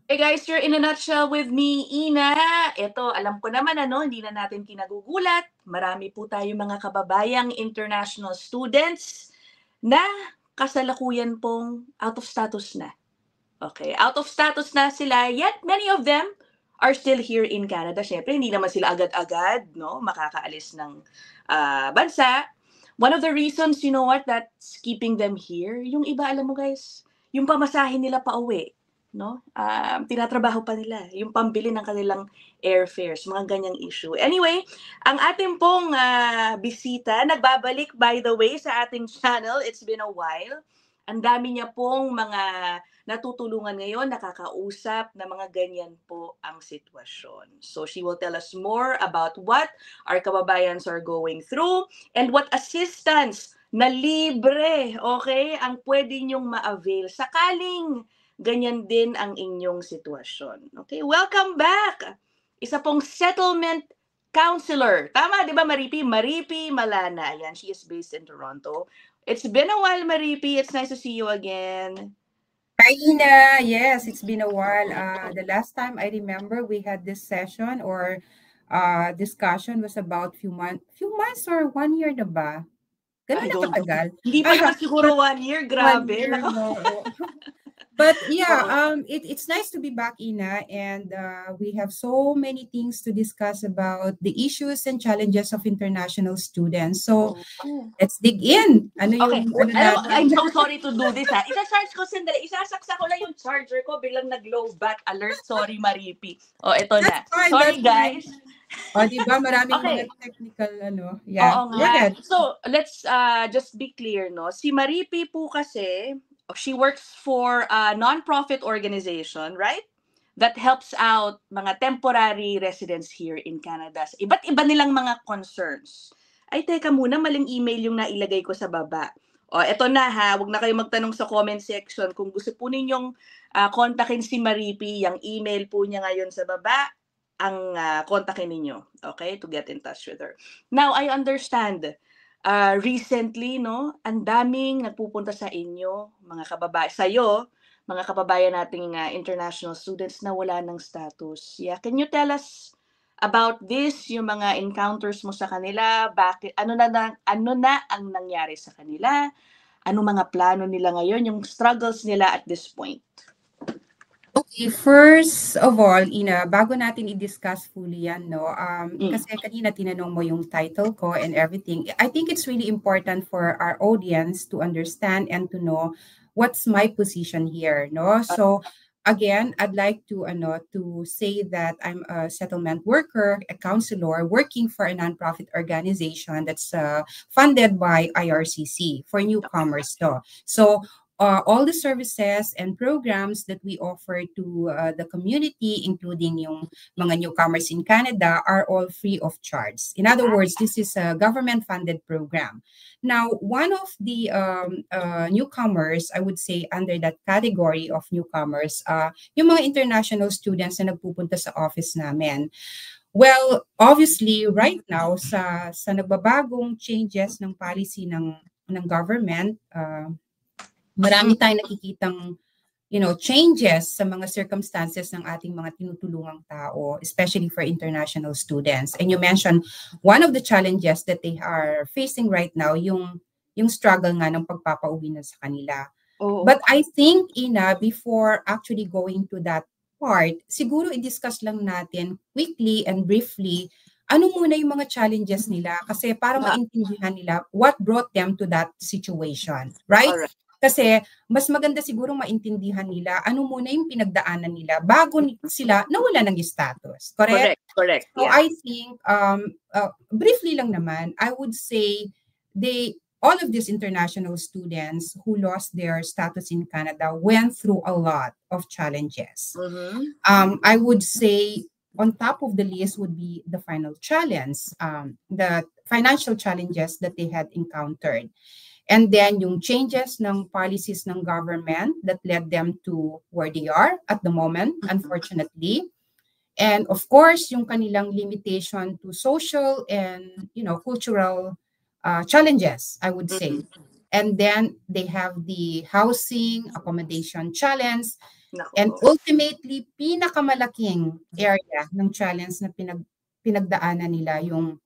Hey guys, you're in a nutshell with me, Ina. Ito, alam ko naman hindi na natin kinagugulat. Marami po tayong mga kababayang international students na kasalukuyan pong out of status na. Okay, out of status na sila, yet many of them are still here in Canada. Syempre, hindi naman sila agad-agad, no, makakaalis ng bansa. One of the reasons, you know what, that's keeping them here, yung iba, alam mo guys, yung pamasahe nila pa uwi, no? Tinatrabaho pa nila, yung pambili ng kanilang airfares, mga ganyang issue. Anyway, ang ating pong bisita, nagbabalik by the way sa ating channel. It's been a while. Ang dami niya pong mga natutulungan ngayon, nakakausap na mga ganyan po ang sitwasyon. So she will tell us more about what our kababayans are going through and what assistance na libre, okay, ang pwede niyong ma-avail sakaling ganyan din ang inyong sitwasyon. Okay, welcome back! Isa pong settlement counselor. Tama, di ba, Maripi? Maripi Malana. Ayan, she is based in Toronto. It's been a while, Maripi. It's nice to see you again. Hi, Ina. Yes, it's been a while. The last time I remember we had this session or discussion was about few months or 1 year na ba? Ganun na katagal. Hindi pa naman siguro 1 year. Grabe. 1 year, no. But yeah, it's nice to be back, Ina, and we have so many things to discuss about the issues and challenges of international students. So let's dig in. Okay. I'm so sorry to do this, ha. Isa-charge ko sandali. Isasaksa ko lang yung charger ko. Biglang nag-low bat alert. Sorry, Maripi. Ito na. Sorry, guys. Diba? Maraming mga technical, Yeah. Oo nga. So, let's just be clear, no? Si Maripi po kasi, she works for a non-profit organization, right? That helps out mga temporary residents here in Canada. Iba't iba nilang mga concerns. Ay, teka muna, maling email yung nailagay ko sa baba. Eto na ha, wag na kayo magtanong sa comment section. Kung gusto po ninyong kontakin si Maripi, yung email po niya ngayon sa baba, ang kontakin ninyo, okay, to get in touch with her. Now, I understand, recently, no, ang daming nagpupunta sa inyo, mga kababayan, sa'yo, mga kababayan nating international students na wala ng status. Yeah, can you tell us about this, yung mga encounters mo sa kanila, bakit, ano na ang nangyari sa kanila, ano mga plano nila ngayon, yung struggles nila at this point? Okay, first of all, Ina, bago natin i-discuss fully yan, no? Kasi kanina tinanong mo yung title ko and everything. I think it's really important for our audience to understand and to know what's my position here, no? So, again, I'd like to say that I'm a settlement worker, a counselor working for a nonprofit organization that's funded by IRCC for newcomers, no? So, all the services and programs that we offer to the community, including yung mga newcomers in Canada, are all free of charge. In other words, this is a government-funded program. Now, one of the newcomers, I would say under that category of newcomers, yung mga international students na nagpupunta sa office namin. Well, obviously, right now, sa nagbabagong changes ng policy ng government, marami tayong nakikitang, changes sa mga circumstances ng ating mga tinutulungang tao, especially for international students. And you mentioned one of the challenges that they are facing right now, yung struggle nga ng pagpapauwi na sa kanila. But I think, Ina, before actually going to that part, siguro i-discuss lang natin quickly and briefly ano muna yung mga challenges nila kasi para maintindihan nila what brought them to that situation, right? Alright. Kasi mas maganda siguro maintindihan nila ano muna yung pinagdaanan nila bago sila nawala ng status. Correct? Correct. So I think, briefly lang naman, I would say all of these international students who lost their status in Canada went through a lot of challenges. I would say on top of the list would be the final challenge, the financial challenges that they had encountered. And then yung changes ng policies ng government that led them to where they are at the moment, unfortunately. And of course, yung kanilang limitation to social and, cultural challenges, I would say. And then they have the housing, accommodation challenge. And Nako. ultimately, pinakamalaking area ng challenge na pinagdaanan nila yung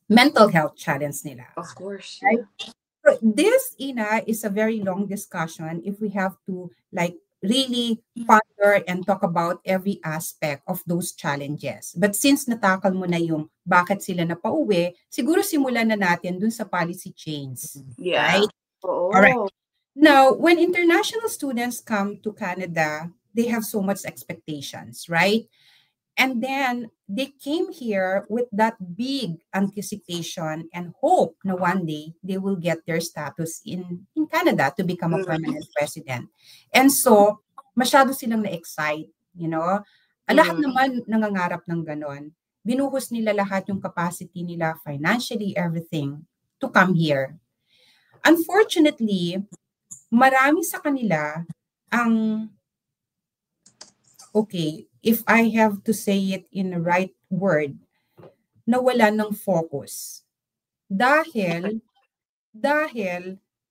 mental health challenge nila. Of course, Right? yeah. So this, Ina, is a very long discussion if we have to like really ponder and talk about every aspect of those challenges. But since natakal mo na yung bakit sila napauwi, siguro simulan na natin dun sa policy change. Yeah. Right? All right. Oo. Now, when international students come to Canada, they have so much expectations, right? And then they came here with that big anticipation and hope na one day they will get their status in Canada to become a permanent resident. And so, masyado silang na-excite, you know. Lahat naman nangangarap ng ganon. Binuhos nila lahat yung capacity nila, financially, everything, to come here. Unfortunately, marami sa kanila ang, okay, if I have to say it in the right word, nawala ng focus. Dahil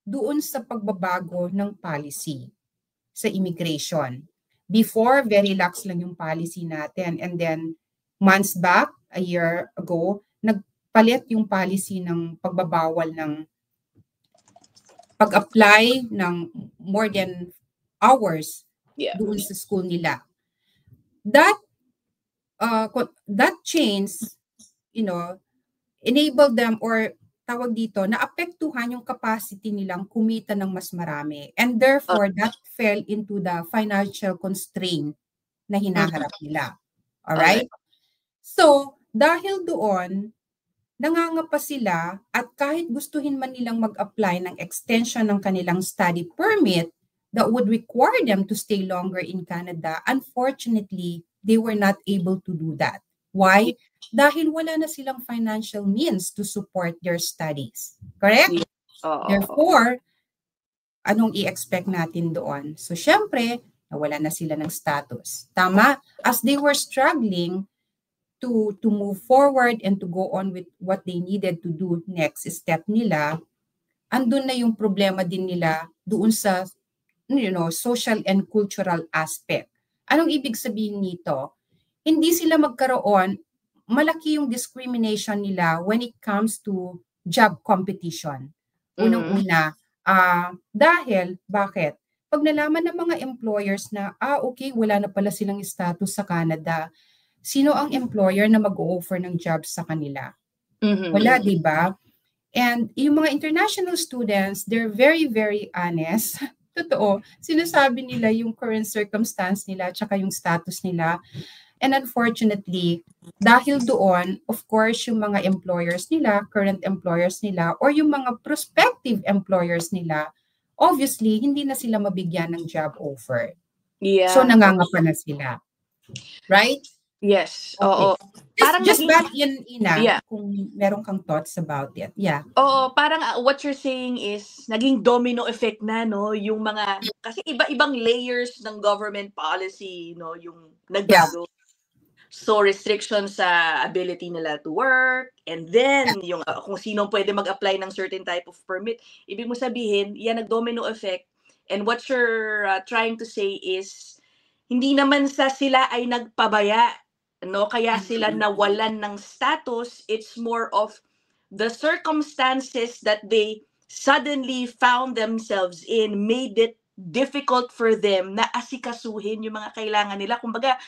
doon sa pagbabago ng policy sa immigration. Before, very lax lang yung policy natin. And then, months back, a year ago, nagpalit yung policy ng pagbabawal ng pag-apply ng more than hours doon sa school nila. That change, you know, enabled them or tawag dito, naapektuhan yung capacity nilang kumita ng mas marami. And therefore, that fell into the financial constraint na hinaharap nila. Alright? So, dahil doon, nangangapa sila at kahit gustuhin man nilang mag-apply ng extension ng kanilang study permit that would require them to stay longer in Canada, unfortunately, they were not able to do that. Why? Dahil wala na silang financial means to support their studies. Correct? Therefore, anong i-expect natin doon? So, syempre, nawala na sila ng status. Tama? As they were struggling to move forward and to go on with what they needed to do next step nila, andun na yung problema din nila doon sa social and cultural aspect. Anong ibig sabihin nito? Hindi sila magkaroon, malaki yung discrimination nila when it comes to job competition. Unang-una, dahil, bakit? Pag nalaman ng mga employers na, okay, wala na pala silang status sa Canada, sino ang employer na mag-o-offer ng jobs sa kanila? Wala, di ba? And yung mga international students, they're very, very honest. Totoo, sinasabi nila yung current circumstance nila at saka yung status nila. And unfortunately, dahil doon, of course, yung mga employers nila, current employers nila, or yung mga prospective employers nila, obviously, hindi na sila mabigyan ng job offer. Yeah. So, nangangapa na sila. Right? Yes. Okay. Oo. Parang just back in, Ina, yeah, kung meron kang thoughts about it. Yeah. Oo, parang what you're saying is naging domino effect na, no, yung mga kasi iba-ibang layers ng government policy, no, yung nagbago. So restrictions sa ability nila to work, and then yung kung sino pwede mag-apply ng certain type of permit. Ibig mo sabihin, yan nag-domino effect. And what you're trying to say is hindi naman sa sila ay nagpabaya, no, kaya sila nawalan ng status. It's more of the circumstances that they suddenly found themselves in made it difficult for them na asikasuhin yung mga kailangan nila. Kumbaga,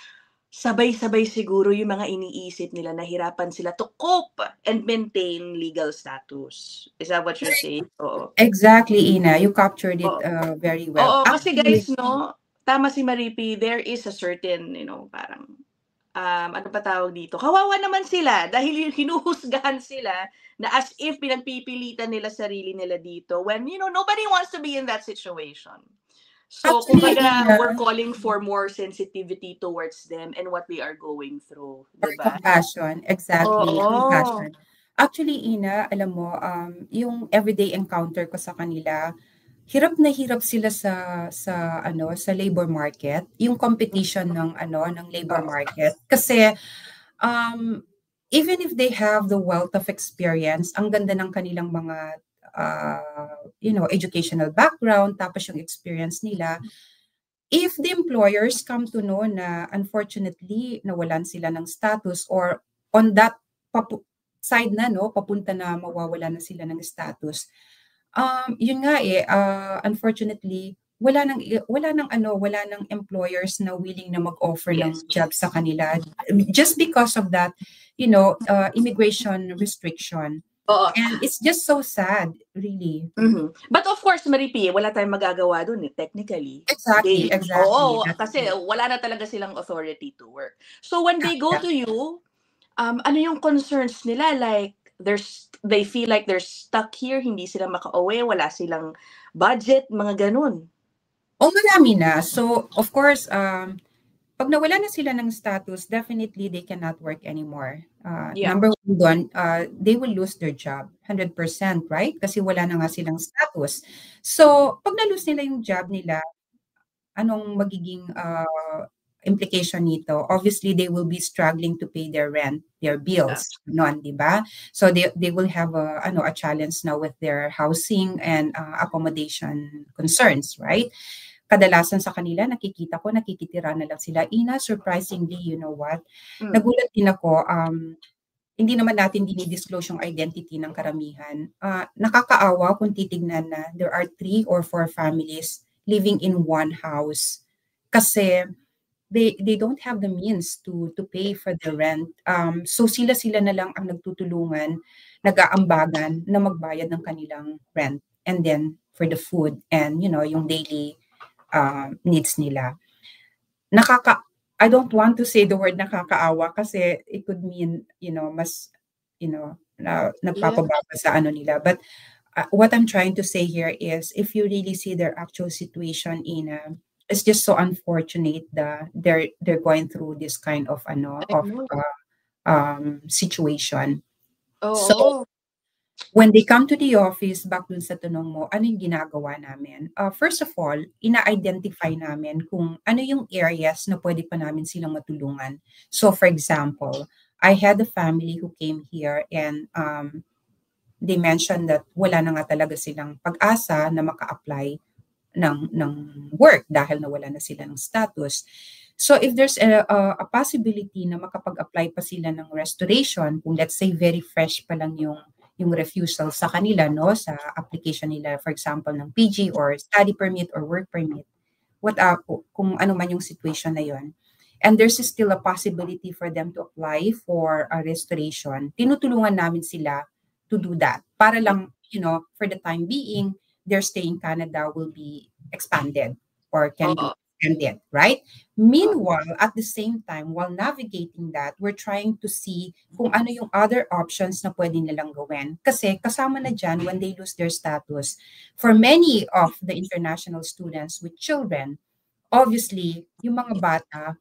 sabay-sabay siguro yung mga iniisip nila, nahirapan sila to cope and maintain legal status. Is that what you're saying? Oo. Exactly, Ina. You captured it very well. Oo, kasi guys, no, tama si Maripi, there is a certain, parang, ano pa tawag dito? Kawawa naman sila dahil hinuhusgahan sila na as if pinagpipilitan nila sarili nila dito when, nobody wants to be in that situation. So, kumbaga, we're calling for more sensitivity towards them and what they are going through. Diba? Compassion. Exactly. Compassion. Actually, Ina, alam mo, yung everyday encounter ko sa kanila, hirap na hirap sila sa labor market, yung competition ng labor market kasi even if they have the wealth of experience, ang ganda ng kanilang mga educational background, tapos yung experience nila, If the employers come to know na unfortunately nawalan sila ng status, or on that side na, no, papunta na mawawala na sila ng status, yun nga unfortunately wala nang employers na willing na mag-offer ng Yes. job sa kanila just because of that, immigration restriction. Oo. And it's just so sad, really. But of course, Maripi, wala tayong magagawa dun technically. Exactly. Oo, That's kasi wala na talaga silang authority to work. So when they go to you, ano yung concerns nila? Like, they feel like they're stuck here, hindi sila makauwi, wala silang budget, mga ganun. Marami na. So, of course, pag nawala na sila ng status, definitely they cannot work anymore. Number one doon, they will lose their job, 100%, right? Kasi wala na nga silang status. So, pag na-lose nila yung job nila, anong magiging implication nito? Obviously, they will be struggling to pay their rent, their bills, di ba? So, they will have a challenge now with their housing and accommodation concerns, right? Kadalasan sa kanila, nakikita ko, nakikitira na lang sila. Ina, surprisingly, you know what? Nagulat din ako, hindi naman natin dinidisclose yung identity ng karamihan. Nakakaawa kung titignan na there are 3 or 4 families living in one house. Kasi they don't have the means to pay for the rent. So sila na lang ang nagtutulungan, nag-aambagan na magbayad ng kanilang rent. And then for the food and, yung daily needs nila. I don't want to say the word nakakaawa kasi it could mean, mas, nagpapababa sa ano nila. But what I'm trying to say here is, if you really see their actual situation, it's just so unfortunate that they're going through this kind of situation. So, when they come to the office, back dun sa tanong mo, ano yung ginagawa namin? First of all, ina-identify namin kung ano yung areas na pwede pa namin silang matulungan. So, for example, I had a family who came here and they mentioned that wala na nga talaga silang pag-asa na maka-apply ng work dahil nawala na sila ng status. So, if there's a possibility na makapag-apply pa sila ng restoration, kung let's say very fresh pa lang yung refusal sa kanila, no, sa application nila, for example, ng PG or study permit or work permit, kung ano man yung situation na yon, and there's still a possibility for them to apply for a restoration, tinutulungan namin sila to do that. Para lang, for the time being, their stay in Canada will be expanded or can be extended, right? Meanwhile, at the same time, while navigating that, we're trying to see kung ano yung other options na pwede nilang gawin. Kasi kasama na dyan, when they lose their status, for many of the international students with children, obviously, yung mga bata,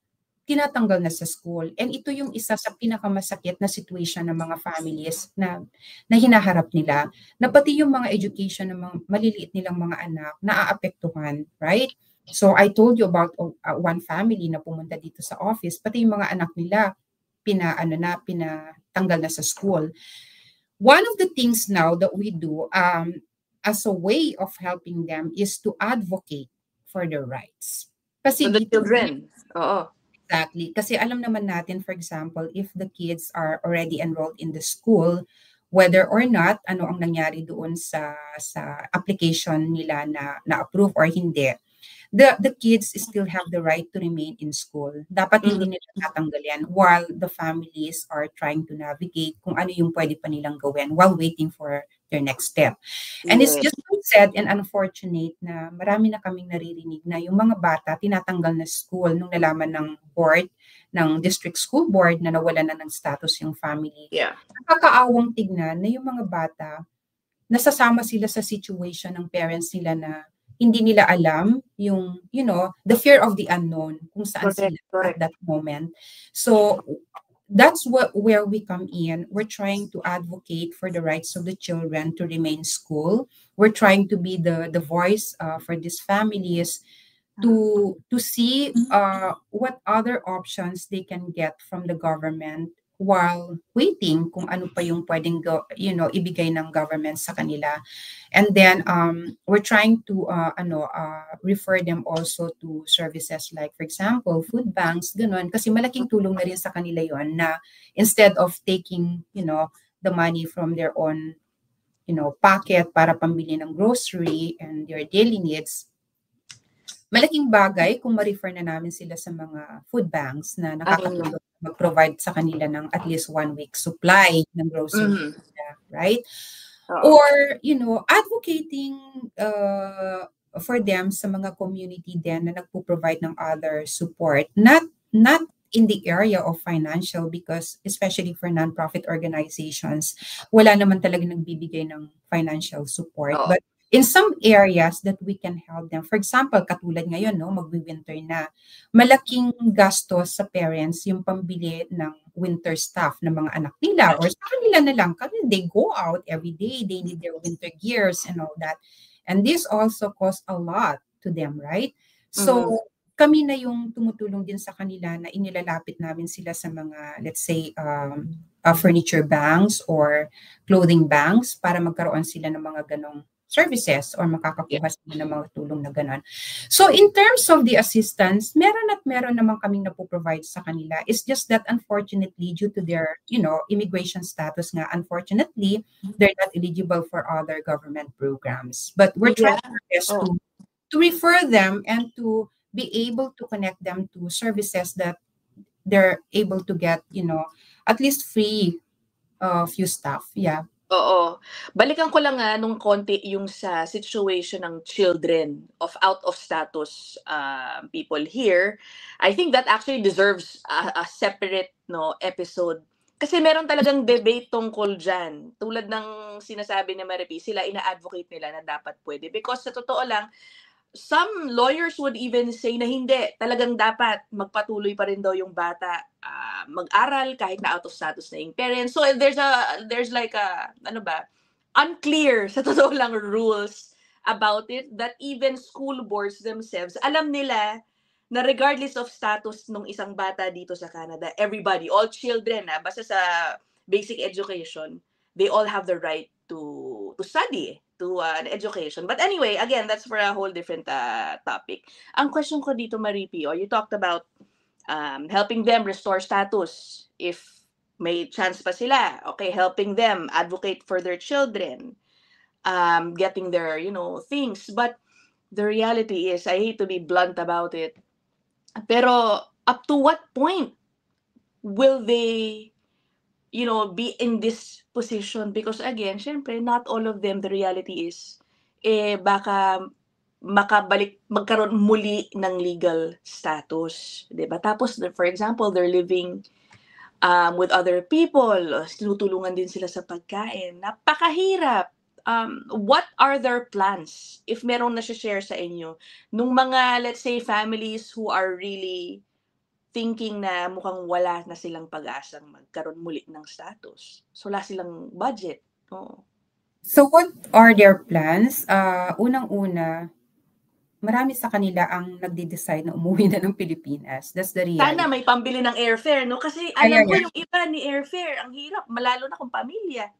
tinatanggal na sa school. And ito yung isa sa pinakamasakit na situation ng mga families na hinaharap nila, na pati yung mga education ng mga maliliit nilang mga anak naaapektuhan, right? So I told you about one family na pumunta dito sa office, pati yung mga anak nila pinatanggal na sa school. One of the things now that we do as a way of helping them is to advocate for their rights. Kasi the children. Exactly. Kasi alam naman natin, for example, if the kids are already enrolled in the school, whether or not ano ang nangyari doon sa application nila na approve or hindi, the kids still have the right to remain in school. Dapat hindi nila tatanggalin while the families are trying to navigate kung ano yung pwede pa nilang gawin while waiting for their next step. And it's just so sad and unfortunate na marami na kaming naririnig na yung mga bata tinatanggal na school nung nalaman ng board, ng district school board na nawalan na ng status yung family. Nakakaawang tignan na yung mga bata, nasasama sila sa situation ng parents nila na hindi nila alam yung, the fear of the unknown, kung saan sila at that moment. So, that's where we come in. We're trying to advocate for the rights of the children to remain in school. We're trying to be the voice for these families to see what other options they can get from the government while waiting kung ano pa yung pwedeng ibigay ng government sa kanila. And then we're trying to refer them also to services like, for example, food banks, ganun, kasi malaking tulong na rin sa kanila yon, na instead of taking the money from their own pocket para pambili ng grocery and their daily needs, malaking bagay kung ma-refer na namin sila sa mga food banks na nakakatulong mag-provide sa kanila ng at least 1 week supply ng grocery, right? Or, advocating for them sa mga community din na nagpo-provide ng other support. Not in the area of financial, because especially for non-profit organizations, wala naman talaga nagbibigay ng financial support. But in some areas that we can help them. For example, katulad ngayon, magwi-winter na, malaking gastos sa parents yung pambili ng winter stuff ng mga anak nila, or sa kanila na lang, kasi they go out every day, they need their winter gears and all that. And this also costs a lot to them, right? So, kami na yung tumutulong din sa kanila, na inilalapit namin sila sa mga, let's say, furniture banks or clothing banks para magkaroon sila ng mga ganong services or makakakuha sila ng mga tulong na ganon. So in terms of the assistance, meron naman kaming napoprovide sa kanila. It's just that unfortunately, due to their, immigration status nga, unfortunately, they're not eligible for other government programs. But we're trying our best to refer them and to be able to connect them to services that they're able to get, at least free few stuff. Yeah. Oo. Balikan ko lang nung konti yung sa situation ng children of out of status people here. I think that actually deserves a separate episode. Kasi meron talagang debate tungkol dyan. Tulad ng sinasabi ni Maripi, sila ina-advocate nila na dapat pwede. Because sa totoo lang, some lawyers would even say na hindi, talagang dapat magpatuloy pa rin daw yung bata mag-aral kahit na out of status na yung parents. So there's like a unclear sa totoo lang rules about it, that even school boards themselves, alam nila na regardless of status nung isang bata dito sa Canada, everybody, all children, basta sa basic education, they all have the right to study, to an education. But anyway, again, that's for a whole different topic. Ang question ko dito, Maripi, you talked about helping them restore status if may chance pa sila. Okay, helping them advocate for their children, getting their, things. But the reality is, I hate to be blunt about it, pero up to what point will they be in this position? Because again, syempre, not all of them, the reality is, baka magkaroon muli ng legal status, diba? Tapos, for example, they're living with other people, tinutulungan din sila sa pagkain. Napakahirap. What are their plans? If meron na share sa inyo, nung mga, let's say, families who are really thinking na mukhang wala na silang pag-asang magkaroon muli ng status. So, wala silang budget. So, what are their plans? Unang-una, marami sa kanila ang nagde-decide na umuwi na ng Pilipinas. That's the reality. Sana may pambili ng airfare, no? Kasi alam ko yung iba ni airfare, ang hirap, malalo na kung pamilya.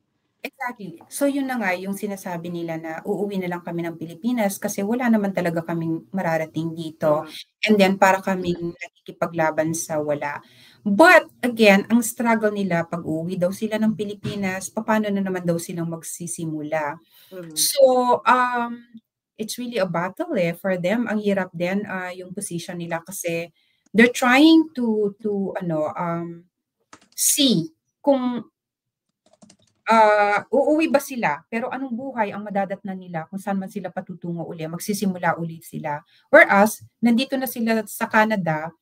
Exactly. So yun na nga yung sinasabi nila na uuwi na lang kami ng Pilipinas kasi wala naman talaga kaming mararating dito. And then para kaming nakikipaglaban sa wala. But again, ang struggle nila pag uuwi daw sila ng Pilipinas, paano na naman daw silang magsisimula. So it's really a battle for them. Ang hirap din yung position nila kasi they're trying to see kung uuwi ba sila, pero anong buhay ang madadatnan nila kung saan man sila patutungo uli, magsisimula ulit sila. Whereas, nandito na sila sa Canada,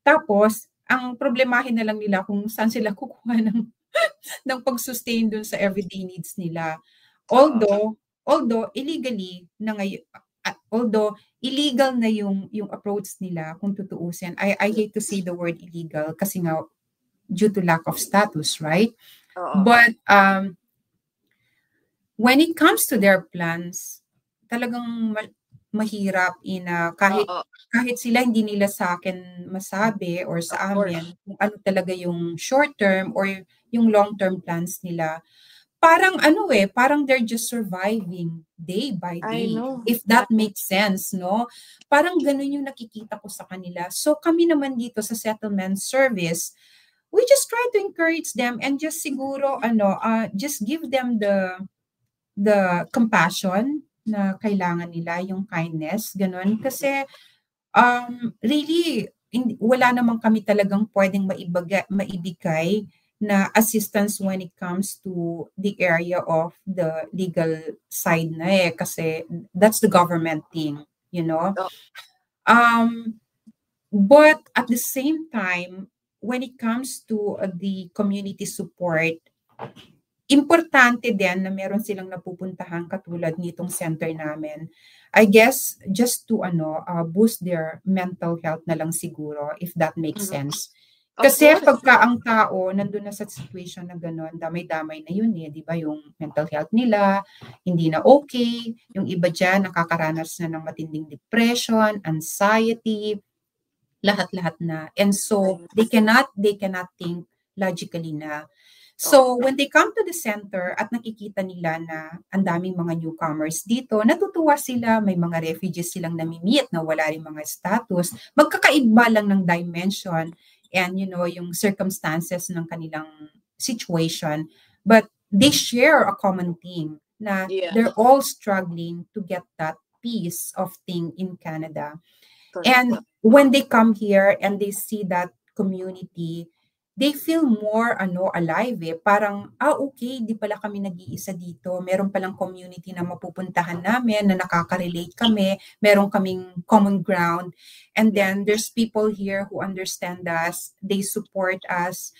tapos, ang problemahin na lang nila kung saan sila kukuha ng pag-sustain dun sa everyday needs nila. Although illegally na ngayon, although illegal na yung approach nila kung tutuusin, I hate to say the word illegal kasi nga due to lack of status, right? But when it comes to their plans, talagang mahirap kahit Oo, kahit sila hindi nila sa akin masabi or of sa amin course. kung ano talaga yung short term or yung long term plans nila. Parang ano, parang they're just surviving day by I day, know. if that makes sense, 'no? Parang gano'n yung nakikita ko sa kanila. So, kami naman dito sa settlement service, we just try to encourage them and just siguro just give them the compassion na kailangan nila, yung kindness, gano'n. Kasi, really wala naman kami talagang puwedeng maibigay na assistance when it comes to the area of the legal side na, kasi that's the government thing, you know? Oh, Um, but at the same time, when it comes to, the community support, importante din na meron silang napupuntahan katulad nitong center namin. I guess just to boost their mental health na lang siguro, if that makes mhm. sense. Of Kasi course. pagka ang tao nandun na sa situation na gano'n, damay-damay na yun, 'di ba? Yung mental health nila hindi na okay, yung iba diyan nakakaranas na ng matinding depression, anxiety, lahat-lahat na. And I so know. they cannot think logically na. Oo. So when they come to the center at nakikita nila na ang daming mga newcomers dito, natutuwa sila, may mga refugees silang nami-meet na wala ring mga status, magkakaiba lang ng dimension and yung circumstances ng kanilang situation, but they share a common thing na Yeah, they're all struggling to get that piece of thing in Canada. correct. And when they come here and they see that community, they feel more alive, Parang, okay, di pala kami nag-iisa dito. Meron palang community na mapupuntahan namin, na nakaka-relate kami, meron kaming common ground. And Yeah, then there's people here who understand us. They support us,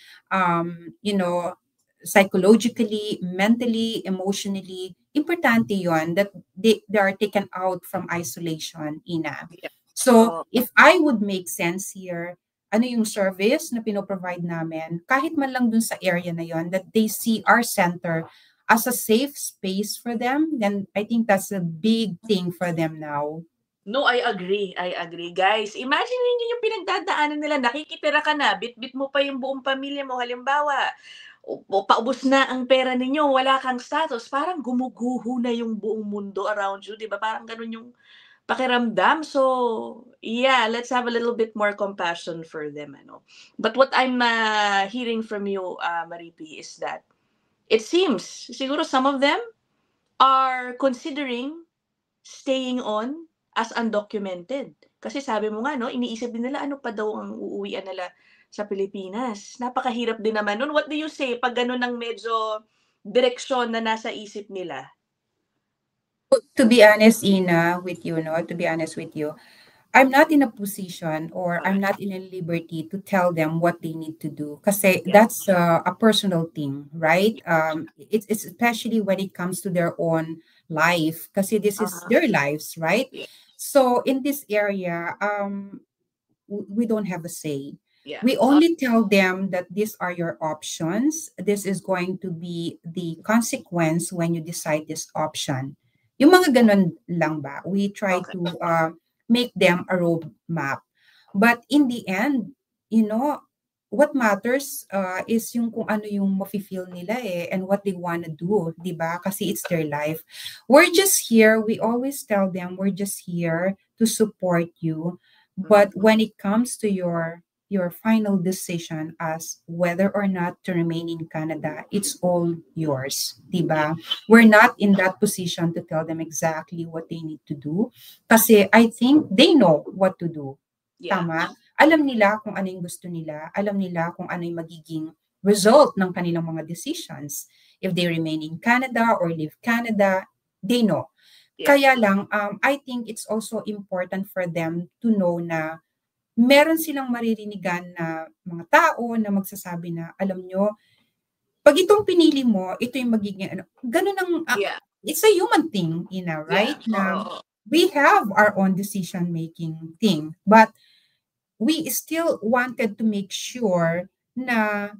psychologically, mentally, emotionally. Importante yon that they are taken out from isolation, Ina. yeah. So, Oo. if I would make sense here, ano yung service na pino-provide namin, kahit man lang dun sa area na yon, that they see our center as a safe space for them, then I think that's a big thing for them now. No, I agree, I agree. Guys, imagine ninyo yung pinagdadaanan nila, nakikitira ka na, bitbit mo pa yung buong pamilya mo. Halimbawa, paubos na ang pera ninyo, wala kang status, parang gumuguho na yung buong mundo around you, 'di ba? Parang gano'n yung pakiramdam. So, yeah, let's have a little bit more compassion for them, ano. But what I'm, hearing from you, Maripi, is that it seems siguro some of them are considering staying on as undocumented. Kasi sabi mo nga 'no, iniisip din nila ano pa daw ang uuwian nila sa Pilipinas. Napakahirap din naman nun. What do you say 'pag gano'n ang medyo direksyon na nasa isip nila? To be honest, Ina, with you, no, to be honest with you, I'm not in a position or I'm Correct. not in a liberty to tell them what they need to do because Yeah. that's a personal thing, right? It's especially when it comes to their own life because this is Uh-huh. their lives, right? Yeah. So in this area, we don't have a say. Yeah. We only tell them that these are your options. This is going to be the consequence when you decide this option. Yung mga ganun lang ba? We try Okay. to make them a roadmap. But in the end, what matters is yung kung ano yung mafe-feel nila and what they want to do, di ba? Kasi it's their life. We're just here, we always tell them we're just here to support you. Mhm. But when it comes to your final decision as whether or not to remain in Canada, it's all yours, di Yeah. ba? We're not in that position to tell them exactly what they need to do kasi I think they know what to do. Yeah. Tama? Alam nila kung ano yung gusto nila, alam nila kung ano yung magiging result ng kanilang mga decisions. If they remain in Canada or leave Canada, they know. Yeah. Kaya lang, I think it's also important for them to know na meron silang maririnigan na mga tao na magsasabi na, alam nyo, pag itong pinili mo, ito yung magiging ano. Ganun ang, Yeah. it's a human thing, Yeah. right? Na Oo. we have our own decision-making thing. But we still wanted to make sure na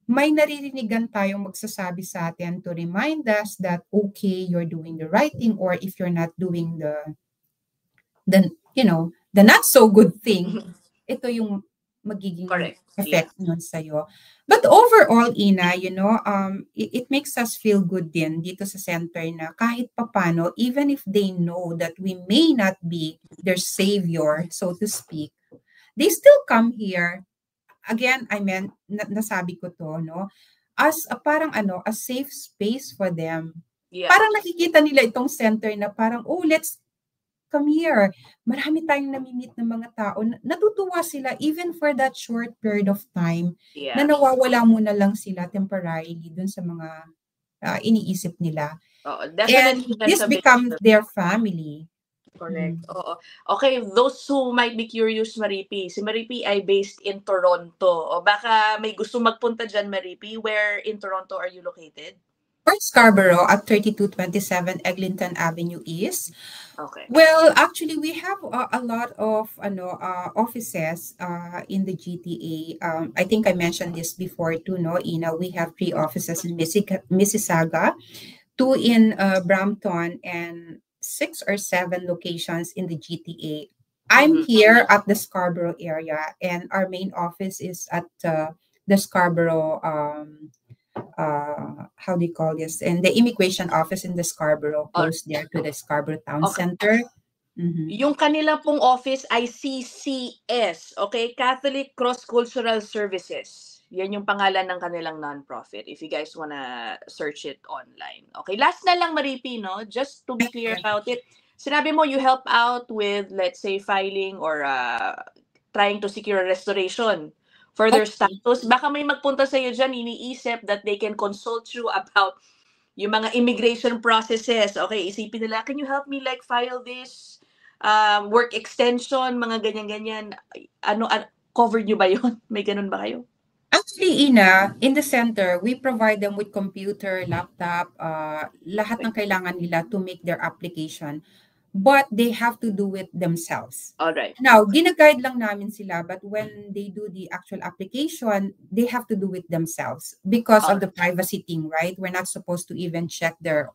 may naririnigan tayong magsasabi sa atin to remind us that, okay, you're doing the right thing or if you're not doing the not so good thing, ito yung magiging Correct. effect nun sa'yo. But overall, Ina, it makes us feel good din dito sa center na kahit papano, even if they know that we may not be their savior, so to speak, they still come here. Again, I meant, nasabi ko to, no? As a parang a safe space for them. Yeah. Parang nakikita nila itong center na parang, oh, let's come here. Marami tayong nami-meet ng mga tao. Natutuwa sila even for that short period of time na nawawala muna lang sila temporarily dun sa mga iniisip nila. Definitely. And this becomes their family. Correct. Oo. Okay, those who might be curious, Maripi, si Maripi ay based in Toronto. O baka may gusto magpunta dyan, Maripi. Where in Toronto are you located? Or Scarborough at 3227 Eglinton Avenue East. Okay. Well, actually, we have a lot of offices in the GTA. I think I mentioned this before too, no, Ina. We have 3 offices in Mississauga, 2 in Brampton, and 6 or 7 locations in the GTA. I'm here at the Scarborough area, and our main office is at the Scarborough. How do you call this? And the immigration office in the Scarborough, close there to the Scarborough Town Center. Yung kanila pong office ay CCS, okay? Catholic Cross Cultural Services. Yan yung pangalan ng kanilang non-profit if you guys wanna search it online. Okay, last na lang, Maripi, no? Just to be clear about it. Sinabi mo you help out with, let's say, filing or trying to secure a restoration for their status. Baka may magpunta sa'yo dyan, iniisip that they can consult you about yung mga immigration processes. Okay, isipin nila, can you help me like file this work extension, mga ganyan-ganyan. Covered nyo ba yun? May ganun ba kayo? Actually, Ina, in the center, we provide them with computer, laptop, lahat ng kailangan nila to make their application. But they have to do it themselves. All right. Now, gina-guide lang namin sila, but when they do the actual application, they have to do it themselves because of the privacy thing, right? We're not supposed to even check their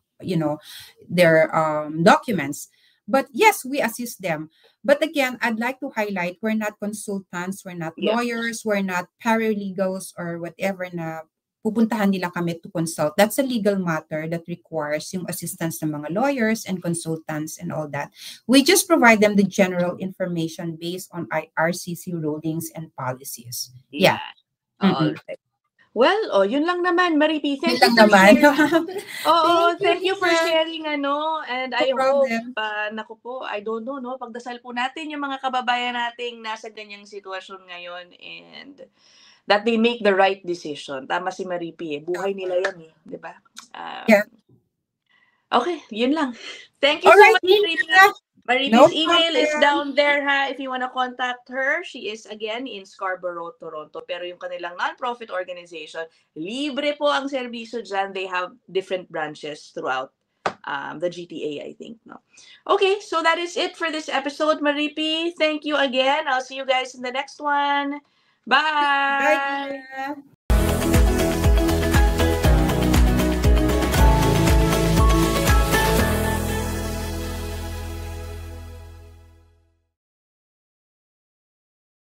documents. But yes, we assist them. But again, I'd like to highlight, we're not consultants, we're not lawyers, we're not paralegals or whatever na pupuntahan nila kami to consult. That's a legal matter that requires yung assistance ng mga lawyers and consultants and all that. We just provide them the general information based on IRCC rulings and policies. Yeah. All right. Well, yun lang naman, Maripi. Thank you for sharing. Thank you for sharing, and I hope, naku po, I don't know, no, pagdasal po natin yung mga kababayan nating nasa ganyang sitwasyon ngayon and that they make the right decision. Tama si Maripi, buhay nila yan, di ba? Okay, yun lang. Thank you so much, Maripi. Maripi's email is down there, ha, if you want to contact her. She is, again, in Scarborough, Toronto. Pero yung kanilang non-profit organization, libre po ang serbisyo dyan. They have different branches throughout the GTA, I think. No. Okay, so that is it for this episode, Maripi. Thank you again. I'll see you guys in the next one. Bye! Bye!